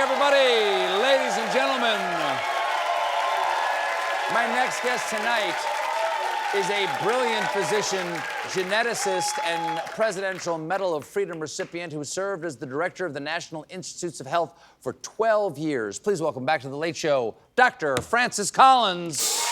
everybody, ladies and gentlemen. My next guest tonight is a brilliant physician, geneticist, and Presidential Medal of Freedom recipient who served as the director of the National Institutes of Health for 12 years. Please welcome back to The Late Show, Dr. Francis Collins.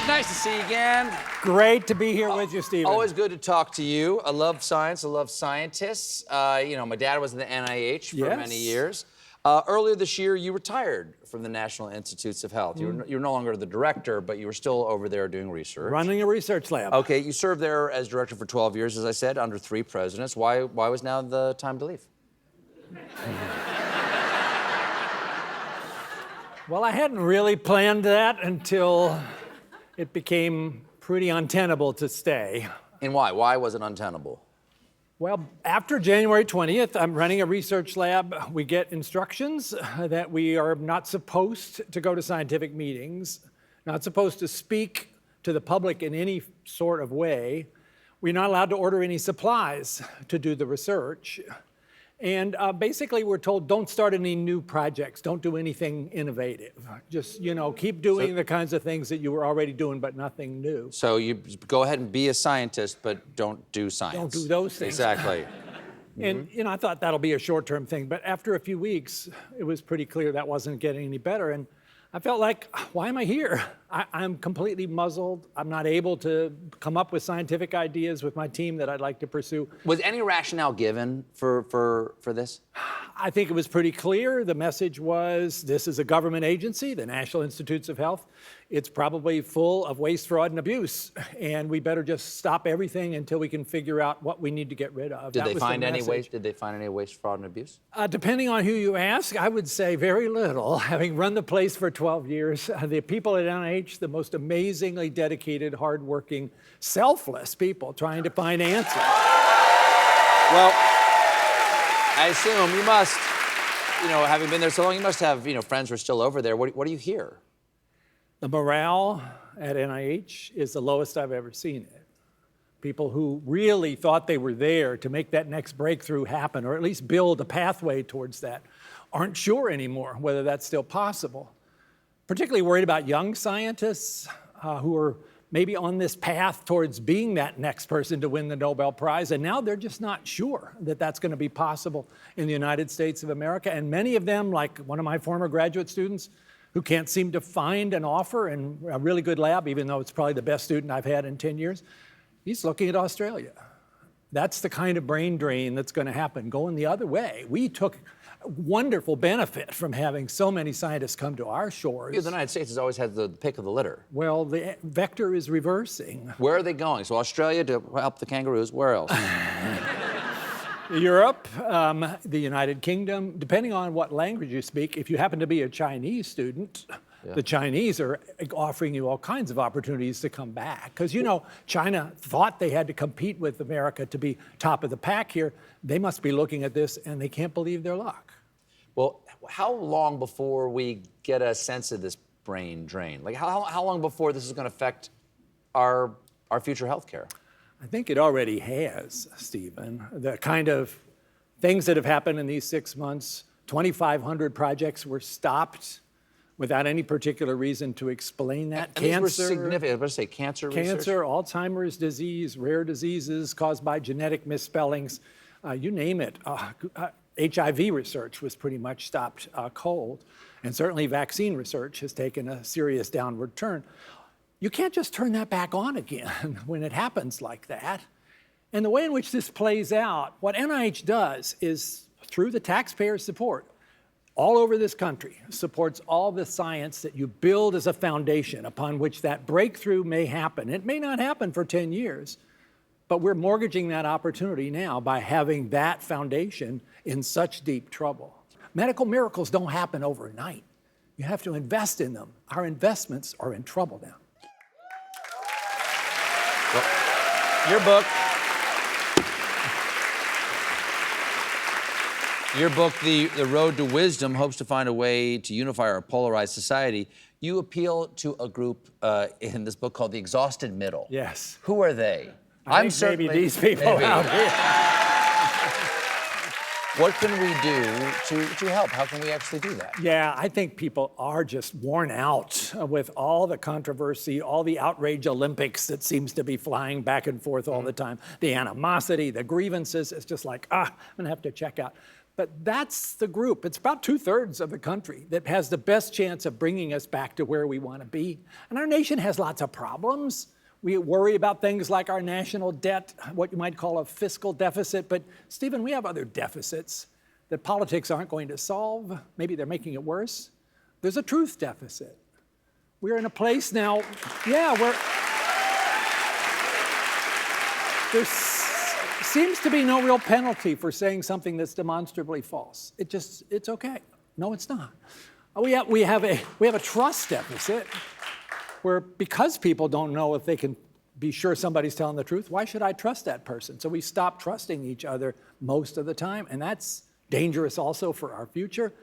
Nice to see you again. Great to be here with you, Stephen. Always good to talk to you. I love science. I love scientists. You know, my dad was in the NIH for many years. Earlier this year, you retired from the National Institutes of Health. You're no longer the director, but you were still over there doing research. Running a research lab. Okay, you served there as director for 12 years, as I said, under 3 presidents. Why was now the time to leave? Well, I hadn't really planned that until it became pretty untenable to stay. And why? Why was it untenable? Well, after January 20th, I'm running a research lab. We get instructions that we are not supposed to go to scientific meetings, not supposed to speak to the public in any sort of way. We're not allowed to order any supplies to do the research. And basically, we're told, don't start any new projects. Don't do anything innovative. Just, you know, keep doing the kinds of things that you were already doing, but nothing new. So you go ahead and be a scientist, but don't do science. Don't do those things. Exactly. And, you know, I thought that'll be a short-term thing. But after a few weeks, it was pretty clear that wasn't getting any better. And I felt like, why am I here? I'm completely muzzled. I'm not able to come up with scientific ideas with my team that I'd like to pursue. Was any rationale given for this? I think it was pretty clear. The message was, this is a government agency, the National Institutes of Health. It's probably full of waste, fraud, and abuse. And we better just stop everything until we can figure out what we need to get rid of. Did they find any waste? Did they find any waste, fraud, and abuse? Depending on who you ask, I would say very little. Having run the place for 12 years, the people at NIH, the most amazingly dedicated, hardworking, selfless people trying to find answers. Well, I assume you must, you know, having been there so long, you must have, you know, friends who are still over there. What do you hear? The morale at NIH is the lowest I've ever seen it. People who really thought they were there to make that next breakthrough happen, or at least build a pathway towards that, aren't sure anymore whether that's still possible. Particularly worried about young scientists who are maybe on this path towards being that next person to win the Nobel Prize, and now they're just not sure that that's going to be possible in the United States of America. And many of them, like one of my former graduate students, who can't seem to find an offer in a really good lab, even though it's probably the best student I've had in 10 years, he's looking at Australia. That's the kind of brain drain that's going to happen, going the other way. We took wonderful benefit from having so many scientists come to our shores. Yeah, the United States has always had the pick of the litter. Well, the vector is reversing. Where are they going? So Australia to help the kangaroos. Where else? Europe, the United Kingdom, depending on what language you speak. If you happen to be a Chinese student, the Chinese are offering you all kinds of opportunities to come back. Because, you know, China thought they had to compete with America to be top of the pack here. They must be looking at this and they can't believe their luck. Well, how long before we get a sense of this brain drain? Like, how long before this is going to affect our future health care? I think it already has, Stephen. The kind of things that have happened in these 6 months, 2,500 projects were stopped without any particular reason to explain that. And these were significant. I was about to say cancer research. Cancer, Alzheimer's disease, rare diseases caused by genetic misspellings, you name it. HIV research was pretty much stopped cold. And certainly vaccine research has taken a serious downward turn. You can't just turn that back on again when it happens like that. And the way in which this plays out, what NIH does is, through the taxpayer support, all over this country, supports all the science that you build as a foundation upon which that breakthrough may happen. It may not happen for 10 years, but we're mortgaging that opportunity now by having that foundation in such deep trouble. Medical miracles don't happen overnight. You have to invest in them. Our investments are in trouble now. Well, your book Your book, The Road to Wisdom, hopes to find a way to unify our polarized society. You appeal to a group in this book called The Exhausted Middle. Yes. Who are they? I'm certainly maybe these people out here. What can we do to help? How can we actually do that? Yeah, I think people are just worn out with all the controversy, all the outrage Olympics that seems to be flying back and forth all the time. The animosity, the grievances, it's just like, I'm gonna have to check out. But that's the group. It's about 2/3 of the country that has the best chance of bringing us back to where we want to be. And our nation has lots of problems. We worry about things like our national debt, what you might call a fiscal deficit. But Stephen, we have other deficits that politics aren't going to solve. Maybe they're making it worse. There's a truth deficit. We're in a place now, where there seems to be no real penalty for saying something that's demonstrably false. It's okay. No, it's not. We have a trust deficit where, because people don't know if they can be sure somebody's telling the truth, why should I trust that person? So we stop trusting each other most of the time, and that's dangerous also for our future.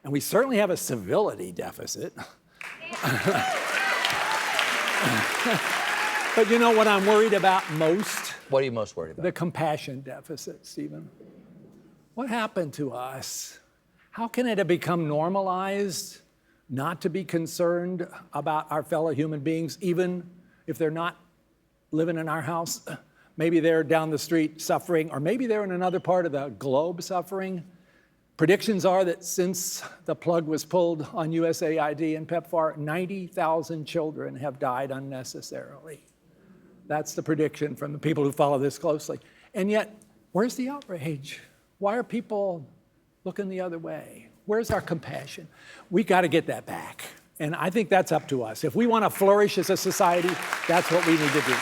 And we certainly have a civility deficit. But you know what I'm worried about most? What are you most worried about? The compassion deficit, Stephen. What happened to us? How can it have become normalized not to be concerned about our fellow human beings, even if they're not living in our house? Maybe they're down the street suffering, or maybe they're in another part of the globe suffering. Predictions are that since the plug was pulled on USAID and PEPFAR, 90,000 children have died unnecessarily. That's the prediction from the people who follow this closely. And yet, where's the outrage? Why are people looking the other way? Where's our compassion? We got to get that back. And I think that's up to us. If we want to flourish as a society, that's what we need to do.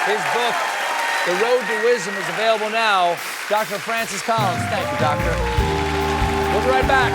His book, The Road to Wisdom, is available now. Dr. Francis Collins. Thank you, doctor. We'll be right back.